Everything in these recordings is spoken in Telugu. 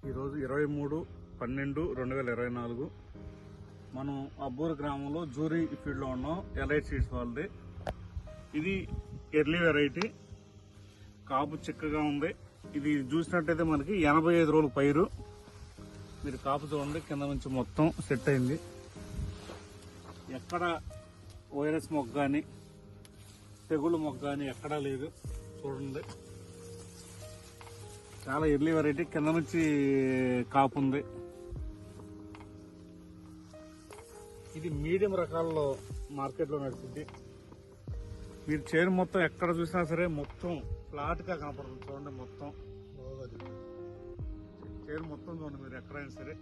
ఈరోజు 23/12/2024 మనం అబ్బూరు గ్రామంలో జూరీ ఫీల్డ్లో ఉన్నాం. ఎలైట్ సీడ్స్ వాళ్ళది. ఇది ఎర్లీ వెరైటీ, కాపు చిక్కగా ఉంది. ఇది చూసినట్టయితే మనకి 85 రోజుల పైరు. మీరు కాపు చూడండి, కింద నుంచి మొత్తం సెట్ అయింది. ఎక్కడ వైరస్ మొగ్గ కానీ తెగుళ్ళు మొగ్గ కానీ ఎక్కడా లేదు. చూడండి, చాలా ఎర్లీ వెరైటీ, కింద నుంచి కాపు ఉంది. ఇది మీడియం రకాల్లో మార్కెట్లో నడుస్తుంది. మీరు చేను మొత్తం ఎక్కడ చూసినా సరే మొత్తం ఫ్లాట్ గా కనపడుతుంది. చూడండి, మొత్తం చేను మొత్తం చూడండి మీరు ఎక్కడైనా సరే.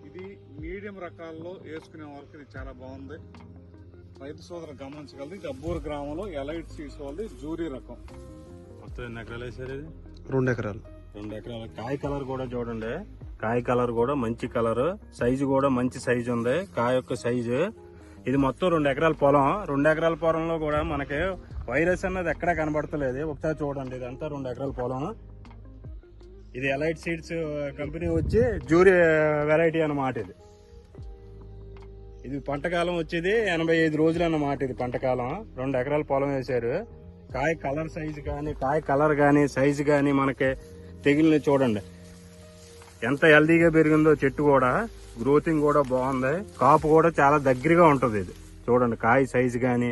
ఇది మీడియం రకాల్లో వేసుకునే వాళ్ళకి ఇది చాలా బాగుంది. రైతు సోదరు గమనించగలదు. ఇది అబ్బూరు గ్రామంలో ఎలైట్ సీడ్స్ వాళ్ళది జూరీ రకం. మొత్తం ఎన్ని ఎకరాలు వేసారు? ఇది 2 ఎకరాలు. 2 ఎకరాలు. కాయ కలర్ కూడా చూడండి, కాయ కలర్ కూడా మంచి కలర్, సైజు కూడా మంచి సైజు ఉంది. కాయ యొక్క సైజు ఇది మొత్తం 2 ఎకరాల పొలం. 2 ఎకరాల పొలంలో కూడా మనకి వైరస్ అన్నది ఎక్కడా కనబడతలేదు. ఒకసారి చూడండి, ఇదంతా 2 ఎకరాల పొలం. ఇది ఎలైట్ సీడ్స్ కంపెనీ వచ్చి జూరీ వెరైటీ అన్నమాట. ఇది పంటకాలం వచ్చేది 85 రోజులు అన్నమాట. ఇది పంటకాలం. 2 ఎకరాల పొలం వేశారు. కాయ కలర్ సైజు కానీ, కాయ కలర్ కానీ, సైజు కానీ మనకి తెగిలిని చూడండి ఎంత హెల్దీగా పెరిగిందో. చెట్టు కూడా గ్రోతింగ్ కూడా బాగుంది. కాపు కూడా చాలా దగ్గరగా ఉంటుంది. ఇది చూడండి, కాయ సైజు కానీ.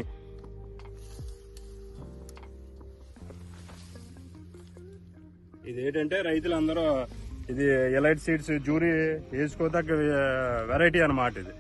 ఇది ఏంటంటే రైతులందరూ ఇది ఎలైట్ సీడ్స్ జూరీ వేసుకోదగ్గ వెరైటీ అన్నమాట ఇది.